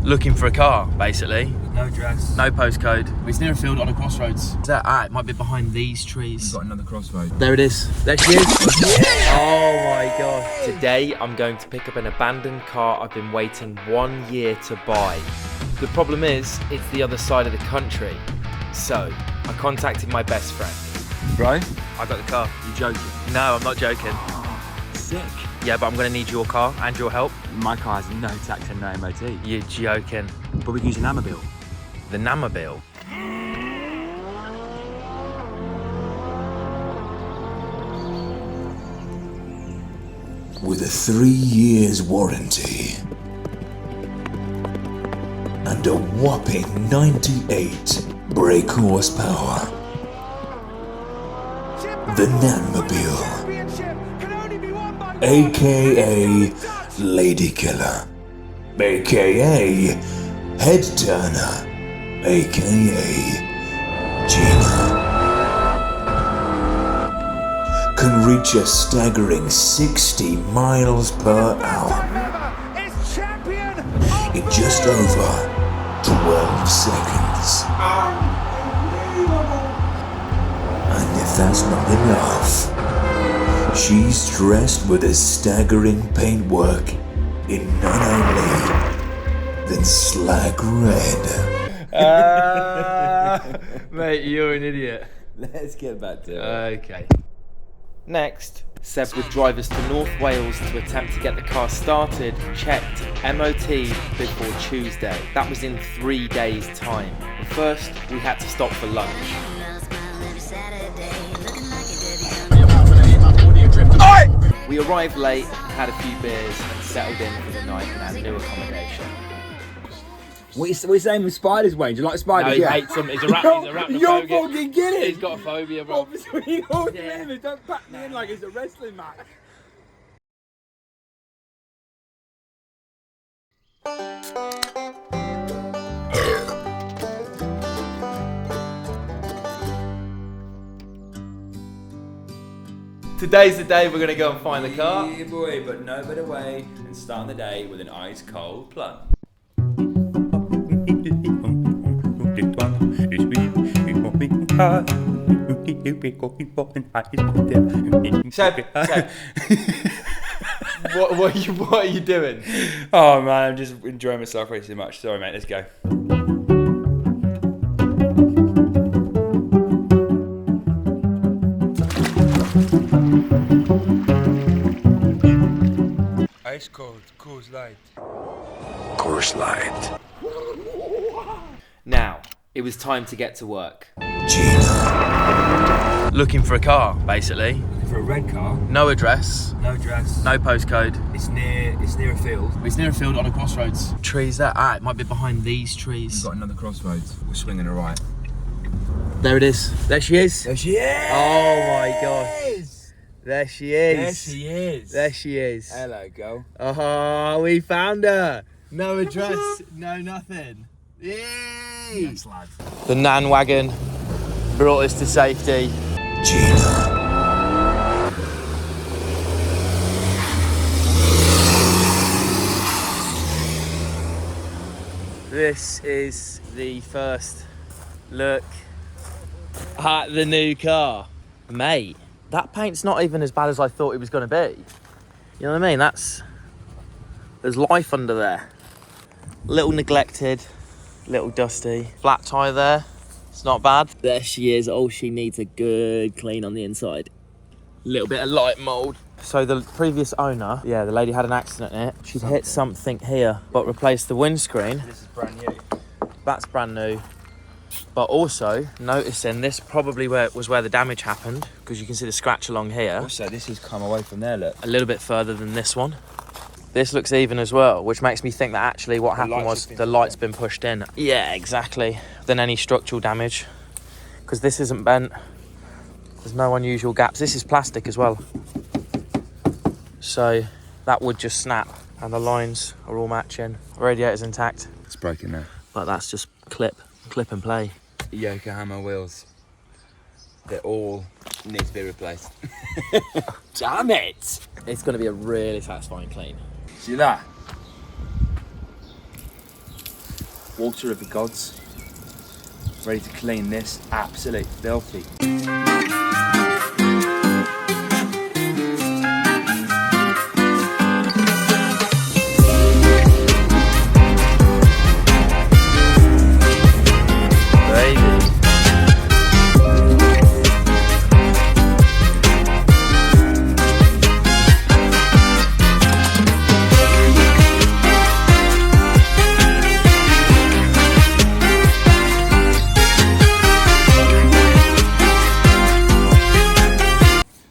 Looking for a car, basically. No address. No postcode. It's near a field on a crossroads. Is that? Ah, it might be behind these trees. We've got another crossroad. There it is. There she is. Oh my god. Today I'm going to pick up an abandoned car I've been waiting 1 year to buy. The problem is, it's the other side of the country. So, I contacted my best friend. Bro? I got the car. You joking? No, I'm not joking. Sick. Yeah, but I'm going to need your car and your help. My car has no tax and no MOT. You're joking. But we can use an Amabil. The Namabil. With a 3 years warranty and a whopping 98 brake horsepower, the Nanmobile, aka Lady Killer, aka Head Turner, aka Gina, can reach a staggering 60 miles per hour in just over 12 seconds. And if that's not enough, she's dressed with a staggering paintwork in none only than slag red. Mate, you're an idiot. Let's get back to it. Okay. Next, Seb with drivers to North Wales to attempt to get the car started, checked, MOT before Tuesday. That was in 3 days' time. But first, we had to stop for lunch. We arrived late, had a few beers, and settled in for the night in our new accommodation. What are you saying with spiders, Wayne? Do you like spiders? No, he hates them. He's a arachnophobic. You're fucking kidding. He's got a phobia, bro. Between all members, don't pack me in like it's a wrestling match. Today's the day we're going to go and find the car. Yeah, boy, but no better way than starting the day with an ice cold plunge. Seb, what are you doing? Oh man, I'm just enjoying myself way too much. Sorry mate, let's go. Ice cold, Coors Light. Coors Light. Now, it was time to get to work. Gina. Looking for a car, basically. For a red car. No address. No address. No postcode. It's near a field. It's near a field on a crossroads. Trees there. Ah, it might be behind these trees. We've got another crossroads. We're swinging a right. There it is. There she is. There she is! Oh my god. There she is. There she is. There she is. Hello, girl. Oh, we found her. No address, no nothing. Yay! Thanks, lad. The Nan wagon brought us to safety. Gina. This is the first look at the new car. Mate, that paint's not even as bad as I thought it was going to be. You know what I mean? There's life under there. Little neglected, little dusty. Flat tyre there, it's not bad. There she is. All she needs a good clean on the inside. Little bit of light mould. So the previous owner, yeah, the lady had an accident in it. She'd hit something here, but replaced the windscreen. This is brand new. That's brand new. But also, noticing this probably was where the damage happened, because you can see the scratch along here. Also, this has come away from there, look. A little bit further than this one. This looks even as well, which makes me think that actually what happened was the light's been pushed in. Yeah, exactly. Than any structural damage, because this isn't bent. There's no unusual gaps. This is plastic as well. So that would just snap, and the lines are all matching. Radiator's intact. It's broken now. But that's just clip and play. Yokohama wheels. They all need to be replaced. Damn it! It's going to be a really satisfying clean. See that? Water of the gods. Ready to clean this absolute filthy.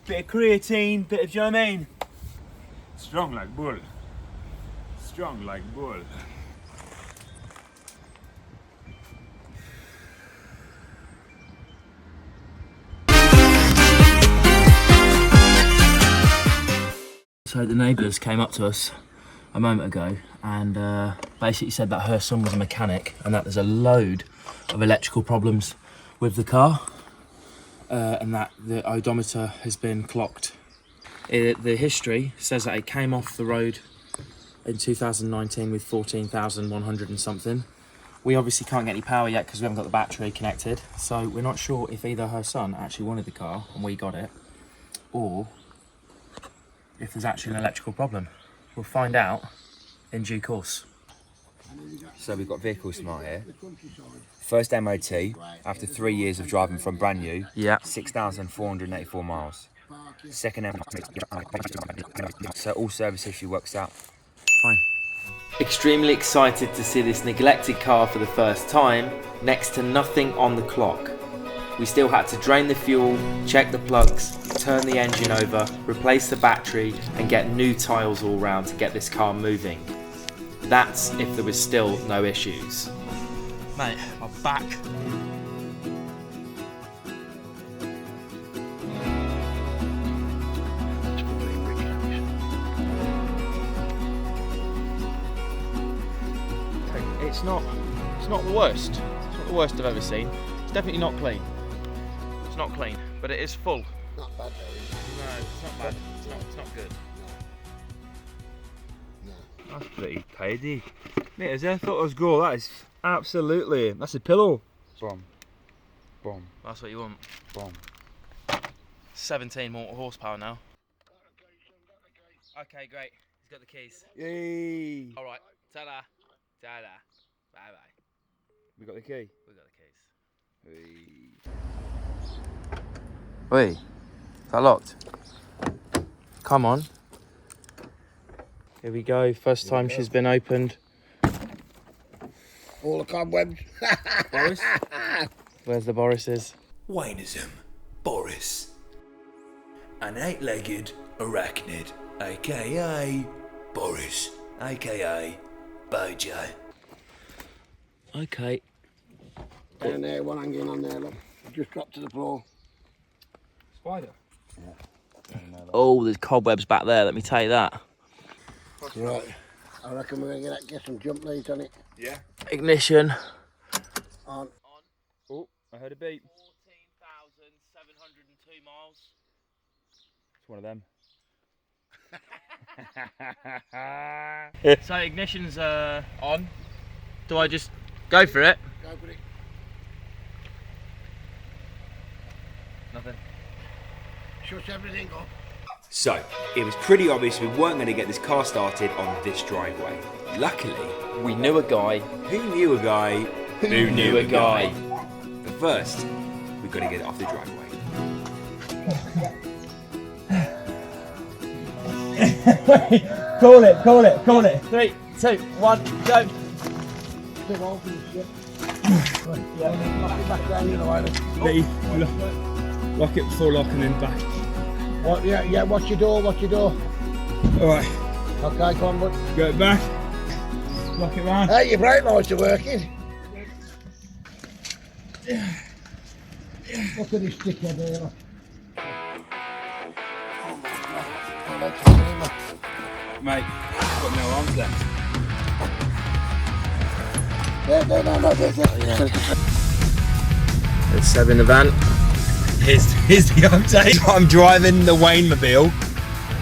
Bit of creatine, bit of, you know what I mean? Strong like bull. Strong like bull. So the neighbours came up to us a moment ago and basically said that her son was a mechanic and that there's a load of electrical problems with the car and that the odometer has been clocked. The history says that it came off the road in 2019 with 14,100 and something. We obviously can't get any power yet because we haven't got the battery connected, so we're not sure if either her son actually wanted the car and we got it, or if there's actually an electrical problem. We'll find out in due course. So we've got Vehicle Smart here. First MOT after 3 years of driving from brand new. Yeah. 6,484 miles. Second MOT. So all service history works out fine. Extremely excited to see this neglected car for the first time. Next to nothing on the clock. We still had to drain the fuel, check the plugs, turn the engine over, replace the battery and get new tiles all round to get this car moving. That's if there was still no issues. Mate, my back. It's not the worst. It's not the worst I've ever seen. It's definitely not clean. It's not clean, but it is full. Not bad though. No, it's not bad. It's not good. That's pretty tidy. Mate, as I thought it was gold, that is absolutely, that's a pillow. Boom. Boom. That's what you want. Boom. 17 more horsepower now. Okay, great. He's got the keys. Yay! All right. Ta-da. Ta-da. Bye-bye. We got the key. We got the keys. Wait, is that locked? Come on. Here we go. First time she's been opened. All the cobwebs. Boris? Where's the Boris's? Waynism, Boris. An 8-legged arachnid, aka Boris, aka Bojo. Okay. Down there, one hanging on there, look. Just dropped to the floor. Spider? Oh, there's cobwebs back there, let me tell you that. Right. I reckon we're going to get some jump leads on it. Yeah. Ignition. On. Oh, I heard a beep. 14,702 miles. It's one of them. So ignition's on. Do I just go for it? Go for it. Nothing. Shut everything up. So, it was pretty obvious we weren't going to get this car started on this driveway. Luckily, We knew a guy who knew a guy who knew a guy. But first, we've got to get it off the driveway. Call it. 3, 2, 1, go. Big open shit. Right, yeah, lock it back down, you know, Lock it before locking in back. What, yeah, watch your door. Alright, Okay, come on, bud. go it back. Lock it round. Hey, your brake lights are working. Look at this dickhead here, look. Oh, that's a dreamer. Mate, I've got no arms left. No. There's Seb in the van. Here's the update. I'm driving the Waynemobile.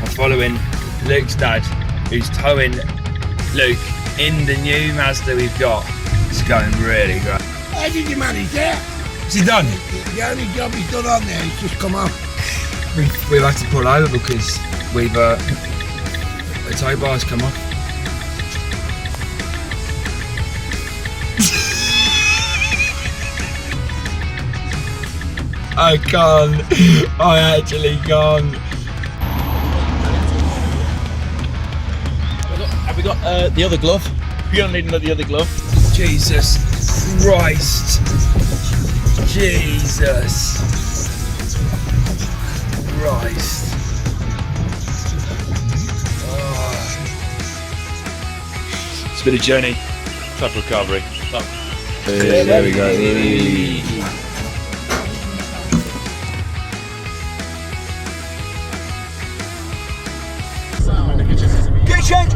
I'm following Luke's dad, who's towing Luke in the new Mazda we've got. It's going really great. How did you manage that? Is he done? The only job he's done on there is just come off. We've had to pull over because we've the tow bar's come off. I can't. I actually can't. Have we got the other glove? We're gonna need the other glove. Jesus Christ. Jesus Christ. Oh. It's been a journey. Tough recovery. There we go. Gear change